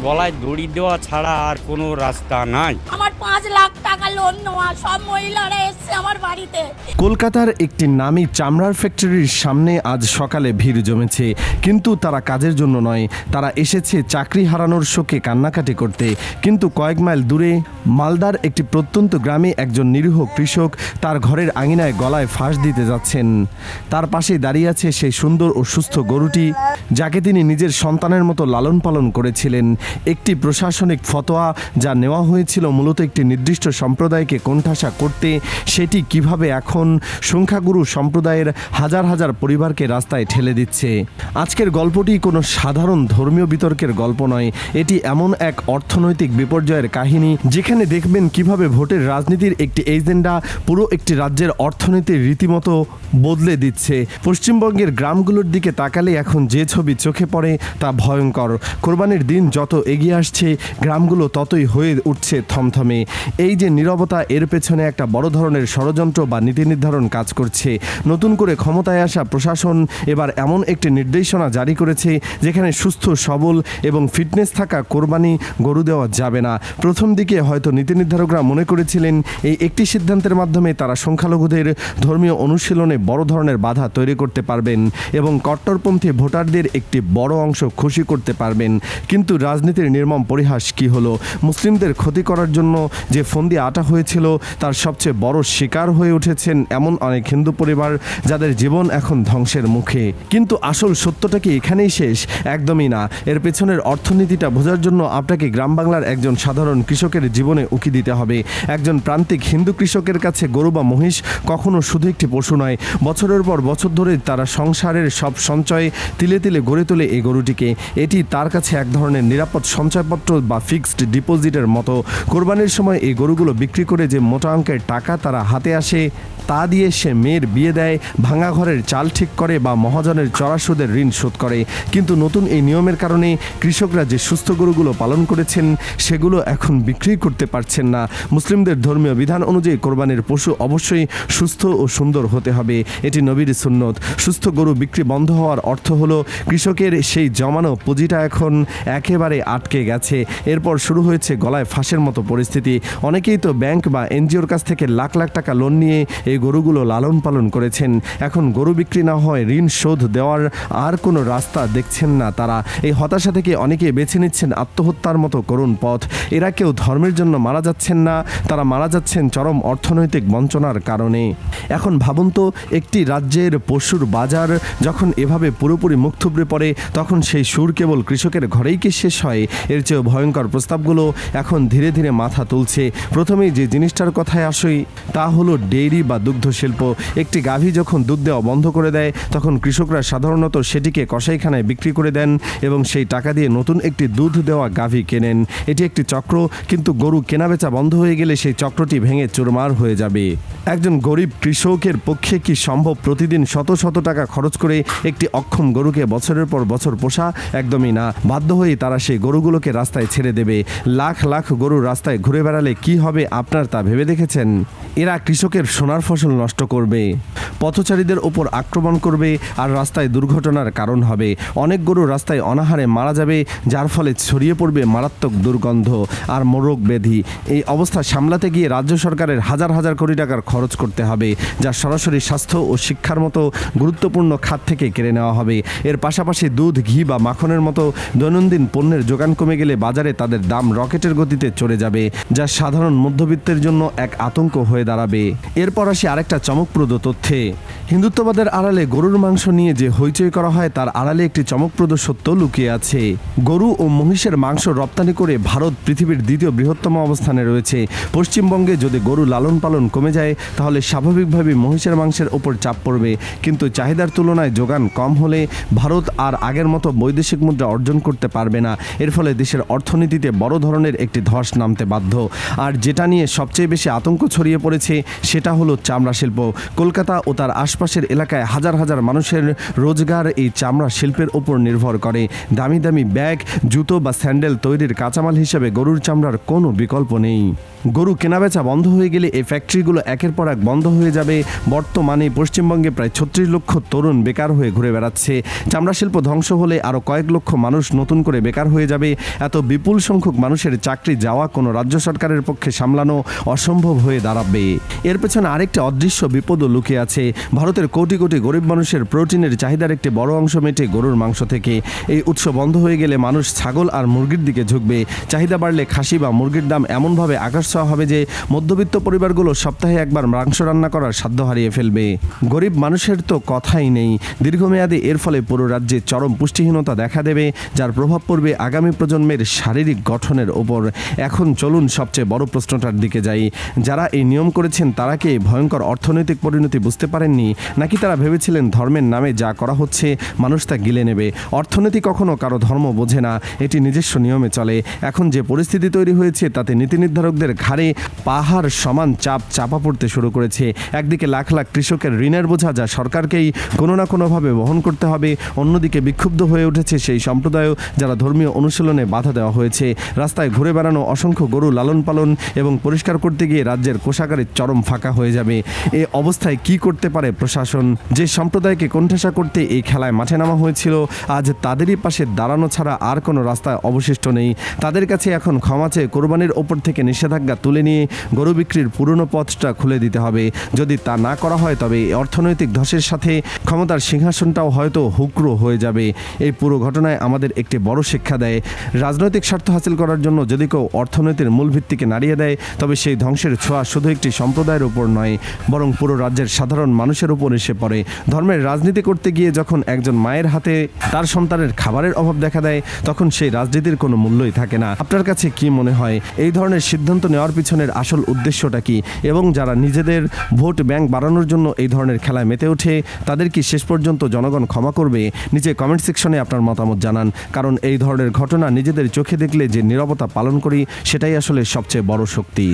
গলায় দড়ি দেওয়া ছাড়া আর কোনো রাস্তা নাই। আমার 5 লাখ টাকা লোন নেওয়া, সব মহিলারা এসছে আমার বাড়িতে। কলকাতার একটি নামী চামড়ার ফ্যাক্টরির সামনে আজ সকালে ভিড় জমেছে, কিন্তু তারা কাজের জন্য নয়, তারা এসেছে চাকরি হারানোর শোকে কান্নাকাটি করতে। কিন্তু কয়েক মাইল দূরে মালদার একটি প্রত্যন্ত গ্রামে একজন নিরীহ কৃষক তার ঘরের আঙিনায় গলায় ফাঁস দিতে যাচ্ছেন। তার পাশে দাঁড়িয়ে আছে সেই সুন্দর ও সুস্থ গরুটি, যাকে তিনি নিজের সন্তানের মতো লালন পালন করেছিলেন। একটি প্রশাসনিক ফতোয়া যা নেওয়া হয়েছিল মূলত একটি নির্দিষ্ট সম্প্রদায়কে কোণঠাসা করতে, সেটি কিভাবে এখন সংখ্যাগুরু সম্প্রদায়ের হাজার হাজার পরিবারকে রাস্তায় ঠেলে দিচ্ছে। আজকের গল্পটি কোনো সাধারণ ধর্মীয় বিতর্কের গল্প নয়, এটি এমন এক অর্থনৈতিক বিপর্যয়ের কাহিনী যেখানে দেখবেন কিভাবে ভোটের রাজনীতির একটি এজেন্ডা পুরো একটি রাজ্যের অর্থনীতির রীতিমতো বদলে দিচ্ছে। পশ্চিমবঙ্গের গ্রামগুলোর দিকে তাকালে এখন যে ছবি চোখে পড়ে তা ভয়ঙ্কর। কোরবানির দিন যত এগিয়ে আসছে গ্রামগুলো ততই হয়ে উঠছে থমথমে। এই যে নীরবতা, এর পেছনে একটা বড় ধরনের ষড়যন্ত্র বা নীতি নির্ধারণ কাজ করছে। নতুন করে ক্ষমতায় আসা প্রশাসন এবার এমন একটি নির্দেশনা জারি করেছে যেখানে সুস্থ সবল এবং ফিটনেস থাকা কোরবানি গরু দেওয়া যাবে না। প্রথম দিকে হয়তো নীতি নির্ধারকরা মনে করেছিলেন এই একটি সিদ্ধান্তের মাধ্যমে তারা সংখ্যালঘুদের ধর্মীয় অনুশীলনে বড় ধরনের বাধা তৈরি করতে পারবেন এবং কট্টরপন্থী ভোটারদের একটি বড় অংশ খুশি করতে পারবেন। কিন্তু রাজনীতির নির্মম পরিহাস কি হলো? মুসলিমদের ক্ষতি করার জন্য যে ফন্দি আটা হয়েছিল তার সবচেয়ে বড় শিকার হয়ে উঠেছেন এমন অনেক হিন্দু পরিবার যাদের জীবন এখন ধ্বংসের মুখে। কিন্তু আসল সত্যটা কি এখানেই শেষ? একদমই না। এর পেছনের অর্থনীতিটা বোঝার জন্য আপনাকে গ্রাম বাংলার একজন সাধারণ কৃষকের জীবনে উকি দিতে হবে। একজন প্রান্তিক হিন্দু কৃষকের কাছে গরু বা মহিষ কখনো শুধু একটি পশু নয়, বছরের পর বছর ধরে তারা সংসারের সব সঞ্চয় তিলে তিলে গড়ে তোলে এই গরুটিকে। এটি তার কাছে এক ধরনের নিরাপদ সঞ্চয়পত্র বা ফিক্সড ডিপোজিটের মতো। কোরবানির সময় এই গরুগুলো বিক্রি করে যে মোটা অঙ্কের টাকা তারা হাতে আসে তা দিয়ে সে মেয়ের বিয়ে দেয়, ভাঙা ঘরের চাল ঠিক করে বা মহাজনের চড়া সুদের ঋণ শোধ করে। কিন্তু নতুন এই নিয়মের কারণে কৃষকরা যে সুস্থ গরুগুলো পালন করেছেন সেগুলো এখন বিক্রি করতে পারছেন না। মুসলিমদের ধর্মীয় বিধান অনুযায়ী কোরবানির পশু অবশ্যই সুস্থ ও সুন্দর হতে হবে, এটি নবীর সুন্নত। সুস্থ গরু বিক্রি বন্ধ হওয়ার অর্থ হলো কৃষকের সেই জমানো পুঁজিটা এখন একেবারে আটকে গেছে। এরপর শুরু হয়েছে গলায় ফাঁসের মতো পরিস্থিতি। অনেকেই তো ব্যাংক বা এনজিওর কাছ থেকে লাখ লাখ টাকা লোন নিয়ে এই গরুগুলো লালন পালন করেছেন। এখন গরু বিক্রি না হয় ঋণ শোধ দেওয়ার আর কোনো রাস্তা দেখছেন না তারা। এই হতাশা থেকে অনেকে বেছে নিচ্ছেন আত্মহত্যার মতো করুণ পথ। এরা কেউ ধর্মের জন্য মারা যাচ্ছেন না, তারা মারা যাচ্ছেন চরম অর্থনৈতিক বঞ্চনার কারণে। এখন ভাবুন তো, একটি রাজ্যের পশুর বাজার যখন এভাবে পুরোপুরি মুখ থুবড়ে পড়ে তখন সেই সুর কেবল কৃষকের ঘরেই কি শেষ হয়? এর চেয়েও ভয়ঙ্কর প্রস্তাবগুলো এখন ধীরে ধীরে মাথা তুলছে। প্রথমেই যে জিনিসটার কথায় আসি তা হলো ডেইরি বা দুগ্ধ শিল্প। একটি গাভী যখন দুধ দেওয়া বন্ধ করে দেয় তখন কৃষকরা সাধারণত সেটিকে কসাইখানায় বিক্রি করে দেন এবং সেই টাকা দিয়ে নতুন একটি দুধ দেওয়া গাভী কেনেন। এটি একটি চক্র, কিন্তু গরু কেনাবেচা বন্ধ হয়ে গেলে সেই চক্রটি ভেঙে চুরমার হয়ে যাবে। একজন গরিব কৃষকের পক্ষে কি সম্ভব প্রতিদিন শত শত টাকা খরচ করে একটি অক্ষম গরুকে বছরের পর বছর পোষা? একদমই না। বাধ্য হয়ে তারা সেই গরুগুলোকে রাস্তায় ছেড়ে দেবে। লাখ লাখ গরু রাস্তায় ঘুরে বেড়ালে কি হবে আপনার তা ভেবে দেখেছেন? এরা কৃষকের সোনার ফসল নষ্ট করবে, পথচারীদের ওপর আক্রমণ করবে আর রাস্তায় দুর্ঘটনার কারণ হবে। অনেক গরু রাস্তায় অনাহারে মারা যাবে, যার ফলে ছড়িয়ে পড়বে মারাত্মক দুর্গন্ধ আর মোরগ ব্যাধি। এই অবস্থা সামলাতে গিয়ে রাজ্য সরকারের হাজার হাজার কোটি টাকার খরচ করতে হবে, যা সরাসরি স্বাস্থ্য ও শিক্ষার মতো গুরুত্বপূর্ণ খাত থেকে কেড়ে নেওয়া হবে। এর পাশাপাশি দুধ, ঘি বা মাখনের মতো দৈনন্দিন পণ্যের যোগান কমে গেলে বাজারে তাদের দাম রকেটের গতিতে চড়ে যাবে, যা সাধারণ মধ্যবিত্তের জন্য এক আতঙ্ক হয়ে দাঁড়াবে। এরপর আসি আরেকটা চমকপ্রদ তথ্যে। হিন্দুত্ববাদের আড়ালে গরুর মাংস নিয়ে যে হইচই করা হয় তার আড়ালে একটি চমকপ্রদ সত্য লুকিয়ে আছে। গরু ও মহিষের মাংস রপ্তানি করে ভারত পৃথিবীর দ্বিতীয় বৃহত্তম অবস্থানে রয়েছে। পশ্চিমবঙ্গে যদি গরু লালন পালন কমে যায় তাহলে স্বাভাবিকভাবেই মহিষের মাংসের ওপর চাপ পড়বে, কিন্তু চাহিদার তুলনায় যোগান কম হলে ভারত আর আগের মতো বৈদেশিক মুদ্রা অর্জন করতে পারবে না। এর ফলে দেশের অর্থনীতিতে বড় ধরনের একটি ধস নামতে বাধ্য। আর যেটা নিয়ে সবচেয়ে বেশি আতঙ্ক ছড়িয়ে পড়েছে সেটা হলো চামড়া শিল্প। কলকাতা ও তার আশপাশের এলাকায় হাজার হাজার মানুষের রোজগার এই চামড়া শিল্পের ওপর নির্ভর করে। দামি দামি ব্যাগ, জুতো বা স্যান্ডেল তৈরির কাঁচামাল হিসেবে গরুর চামড়ার কোনো বিকল্প নেই। গরু কেনাবেচা বন্ধ হয়ে গেলে এই ফ্যাক্টরিগুলো একের পর এক বন্ধ হয়ে যাবে। বর্তমানে পশ্চিমবঙ্গে প্রায় 36 লক্ষ তরুণ বেকার হয়ে ঘুরে বেড়াচ্ছে। চামড়া শিল্প ধ্বংস হলে আরও কয়েক লক্ষ মানুষ নতুন করে বেকার হয়ে যাবে। এত বিপুল সংখ্যক মানুষের চাকরি যাওয়া কোনো রাজ্য সরকারের পক্ষে সামলানো অসম্ভব হয়ে দাঁড়াবে। এর পেছনে আরেকটি অদৃশ্য বিপদও লুকিয়ে আছে। ভারতের কোটি কোটি গরিব মানুষের প্রোটিনের চাহিদার একটি বড় অংশ মেটে গরুর মাংস থেকে। এই উৎস বন্ধ হয়ে গেলে মানুষ ছাগল আর মুরগির দিকে ঝুঁকবে। চাহিদা বাড়লে খাসি বা মুরগির দাম এমনভাবে আকাশ ছোঁয়া হবে যে মধ্যবিত্ত পরিবারগুলো সপ্তাহে একবার মাংস রান্না করার সাধ্য হারিয়ে ফেলবে। গরিব মানুষের তো কথাই নেই। দীর্ঘমেয়াদে এর ফলে পুরো রাজ্যে চরম পুষ্টিহীনতা দেখা দেবে, যার প্রভাব পড়বে আগামী প্রজন্মের শারীরিক গঠনের ওপর। এখন চলুন সবচেয়ে বড় প্রশ্নটার দিকে যাই। যারা এই নিয়ম করেছেন তারা কি ভয়ঙ্কর অর্থনৈতিক পরিণতি বুঝতে পারেননি, নাকি তারা ভেবেছিলেন ধর্মের নামে যা করা হচ্ছে মানুষ তা গিলে নেবে? অর্থনীতি কখনো কারো ধর্ম বোঝে না, এটি নিজস্ব নিয়মে চলে। এখন যে পরিস্থিতি তৈরি হয়েছে তাতে নীতি নির্ধারকদের ঘাড়ে পাহাড় সমান চাপ চাপা পড়তে শুরু করেছে। একদিকে লাখ লাখ কৃষকের ঋণের বোঝা যা সরকারকেই কোনো না কোনোভাবে বহন করতে হবে, অন্যদিকে বিক্ষুব্ধ হয়ে উঠেছে সেই সম্প্রদায়ও যারা ধর্মীয় অনুশীলনে বাধা দেওয়া হয়েছে। রাস্তায় ঘুরে বেড়ানো অসংখ্য গরু লালন পালন এবং পরিষ্কার করতে গিয়ে রাজ্যের কোষাগারে চরম ফাঁকা হয়ে যাবে। এ অবস্থায় কি করতে পারে প্রশাসন? যে সম্প্রদায়কে কোণঠাসা করতে এই খেলায় মাঠে নামা হয়েছিল আজ তাদেরই পাশে দাঁড়ানো ছাড়া আর কোনো রাস্তা অবশিষ্ট নেই। তাদের কাছে এখন ক্ষমা চেয়ে কোরবানির ওপর থেকে নিষেধাজ্ঞা তুলে নিয়ে গরু বিক্রির পুরনো পথটা খুলে দিতে হবে। যদি তা না করা হয় তবে অর্থনৈতিক ধসের সাথে ক্ষমতার সিংহাসনটাও হয়তো হুকরো হয়ে যাবে। এই পুরো ঘটনায় আমাদের একটি বড় শিক্ষা দেয়। রাজনৈতিক স্বার্থ হাসিল করার জন্য যদি কেউ অর্থনীতির মূল ভিত্তিকে নাড়িয়ে দেয় তবে সেই ধ্বংসের ছোঁয়া শুধু একটি সম্প্রদায়ের উপর নয়, বরং পুরো রাজ্যের সাধারণ মানুষের উপর এসে পড়ে। ধর্মের রাজনীতি করতে গিয়ে যখন একজন মায়ের হাতে তার সন্তানের খাবারের অভাব দেখা দেয় তখন সেই রাজনীতির কোনো মূল্যই থাকে না। আপনার কাছে কি মনে হয় এই ধরনের সিদ্ধান্ত নেওয়ার পিছনের আসল উদ্দেশ্যটা কি? এবং যারা নিজেদের ভোট ব্যাংক বাড়ানোর জন্য এই ধরনের খেলায় মেতে ওঠে তাদের কি শেষ পর্যন্ত জনগণ ক্ষমা করবে? নিচে কমেন্ট সেকশনে আপনার মতামত জানান, কারণ এই ধরনের ঘটনা নিজেদের চোখে দেখলে যে নীরবতা পালন করি সেটাই আসলে সবচেয়ে বড় শক্তি।